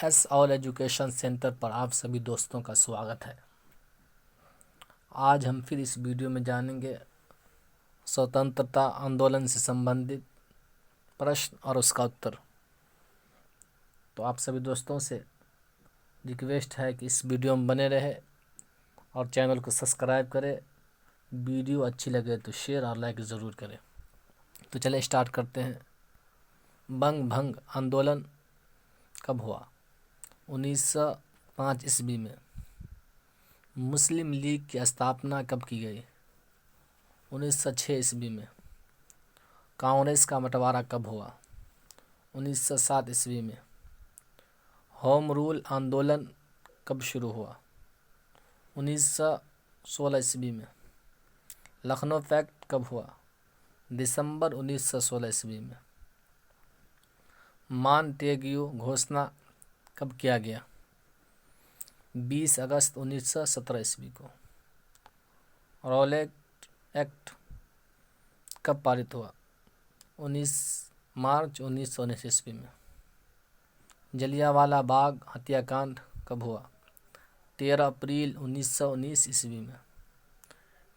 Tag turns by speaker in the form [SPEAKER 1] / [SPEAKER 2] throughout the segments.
[SPEAKER 1] S all education centre पर आप सभी दोस्तों का स्वागत है। आज हम फिर इस वीडियो में जानेंगे स्वतंत्रता आंदोलन से संबंधित प्रश्न और उसका उत्तर। तो आप सभी दोस्तों से रिक्वेस्ट है कि इस वीडियो में बने रहे और चैनल को सब्सक्राइब करें। वीडियो अच्छी लगे तो शेयर और लाइक ज़रूर करें। तो चलिए स्टार्ट करते हैं। बंग भंग आंदोलन कब हुआ? 1905 ईस्वी में। मुस्लिम लीग की स्थापना कब की गई? 1906 ईस्वी में। कांग्रेस का बंटवारा कब हुआ? 1907 ईस्वी में। होम रूल आंदोलन कब शुरू हुआ? 1916 ईस्वी में। लखनऊ पैक्ट कब हुआ? दिसंबर 1916 ईस्वी में। मॉन्टेग्यू घोषणा कब किया गया? 20 अगस्त 1917 ईस्वी को। रॉलेट एक्ट कब पारित हुआ? 19 मार्च 1919 ईस्वी में। जलियांवाला बाग हत्याकांड कब हुआ? 13 अप्रैल 1919 ईस्वी में।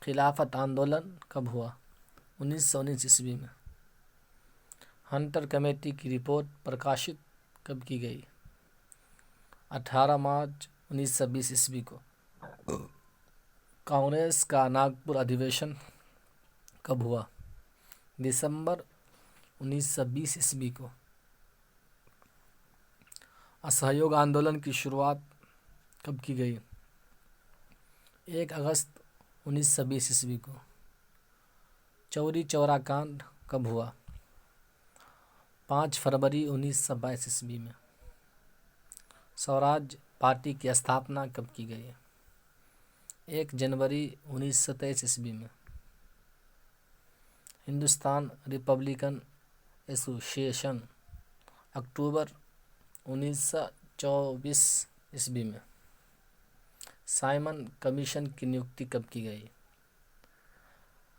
[SPEAKER 1] खिलाफत आंदोलन कब हुआ? 1919 ईस्वी में। हंटर कमेटी की रिपोर्ट प्रकाशित कब की गई? 18 मार्च 1920 ईस्वी को। कांग्रेस का नागपुर अधिवेशन कब हुआ? दिसंबर 1920 ईस्वी को। असहयोग आंदोलन की शुरुआत कब की गई? 1 अगस्त 1920 ईस्वी को। चौरी चौरा कांड कब हुआ? 5 फरवरी 1922 ईस्वी में। स्वराज पार्टी की स्थापना कब की गई? 1 जनवरी 1923 ईस्वी में। हिंदुस्तान रिपब्लिकन एसोसिएशन अक्टूबर 1924 ईस्वी में। साइमन कमीशन की नियुक्ति कब की गई?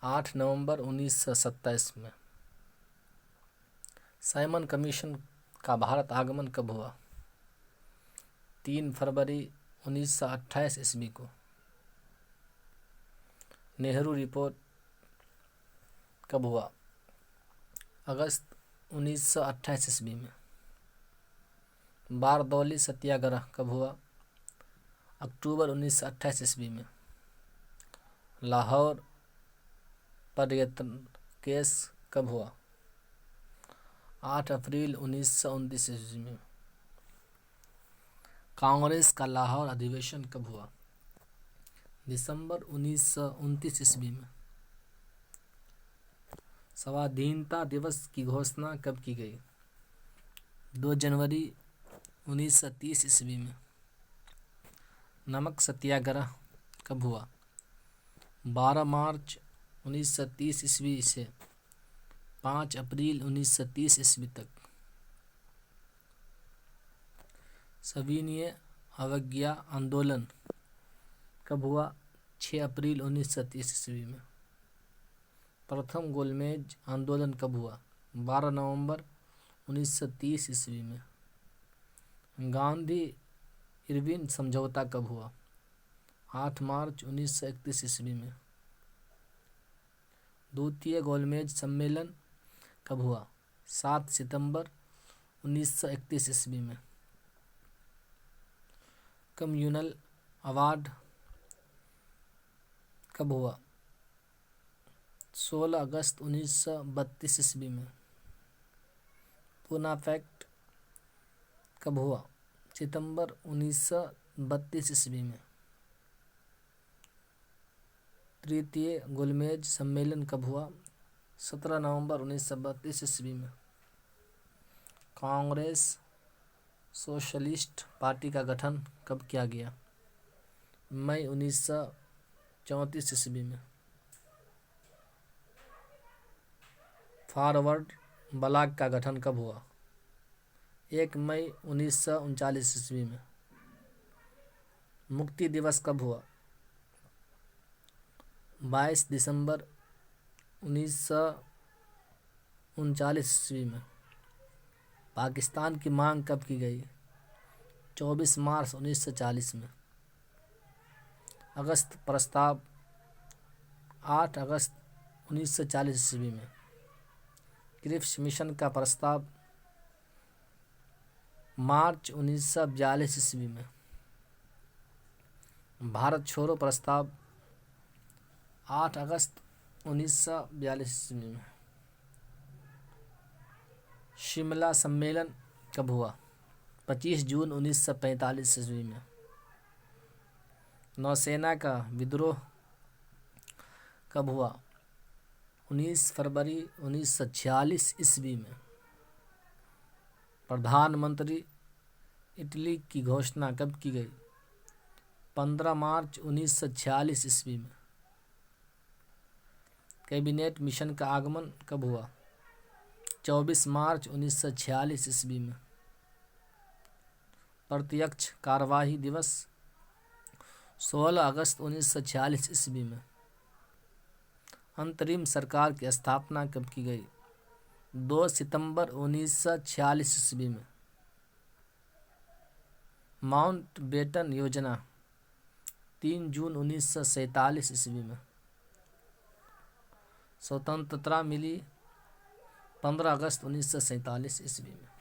[SPEAKER 1] 8 नवंबर 1927 में। साइमन कमीशन का भारत आगमन कब हुआ? 3 फरवरी 1928 ईस्वी को। नेहरू रिपोर्ट कब हुआ? अगस्त 1928 ईस्वी में। बारदौली सत्याग्रह कब हुआ? अक्टूबर 1928 ईस्वी में। लाहौर पर्यटन केस कब हुआ? 8 अप्रैल 1929 ईस्वी में। कांग्रेस का लाहौर अधिवेशन कब हुआ? दिसंबर 1929 ईस्वी में। स्वाधीनता दिवस की घोषणा कब की गई? 2 जनवरी 1930 ईस्वी में। नमक सत्याग्रह कब हुआ? 12 मार्च 1930 ईस्वी से 5 अप्रैल 1930 ईस्वी तक। सविनय अवज्ञा आंदोलन कब हुआ? 6 अप्रैल 1930 ईस्वी में। प्रथम गोलमेज आंदोलन कब हुआ? 12 नवंबर 1930 ईस्वी में। गांधी इरविन समझौता कब हुआ? 8 मार्च 1931 ईस्वी में। द्वितीय गोलमेज सम्मेलन कब हुआ? 7 सितंबर 1931 ईस्वी में। कम्युनल अवार्ड कब हुआ? 16 अगस्त 1932 ईस्वी में। पूना पैक्ट कब हुआ? सितंबर 1932 ईस्वी में। तृतीय गोलमेज सम्मेलन कब हुआ? 17 नवंबर 1932 ईस्वी में। कांग्रेस सोशलिस्ट पार्टी का गठन कब किया गया? मई 1934 ईस्वी में। फॉरवर्ड ब्लॉक का गठन कब हुआ? 1 मई 1939 ईस्वी में। मुक्ति दिवस कब हुआ? 22 दिसंबर 1939 ईस्वी में। पाकिस्तान की मांग कब की गई? 24 मार्च 1940 में। अगस्त प्रस्ताव 8 अगस्त 1940 ईस्वी में। क्रिप्स मिशन का प्रस्ताव मार्च 1942 ईस्वी में। भारत छोड़ो प्रस्ताव 8 अगस्त 1942 ईस्वी में। शिमला सम्मेलन कब हुआ? 25 जून 1945 ईस्वी में। नौसेना का विद्रोह कब हुआ? 19 फरवरी 1946 ईस्वी में। प्रधानमंत्री इटली की घोषणा कब की गई? 15 मार्च 1946 ईस्वी में। कैबिनेट मिशन का आगमन कब हुआ? 24 मार्च 1946 ईस्वी में। प्रत्यक्ष कार्यवाही दिवस 16 अगस्त 1946 ईस्वी में। अंतरिम सरकार की स्थापना कब की गई? 2 सितंबर 1946 ईस्वी में। माउंटबेटन योजना 3 जून 1947 ईस्वी में। स्वतंत्रता मिली 15 अगस्त 1947 ईस्वी में।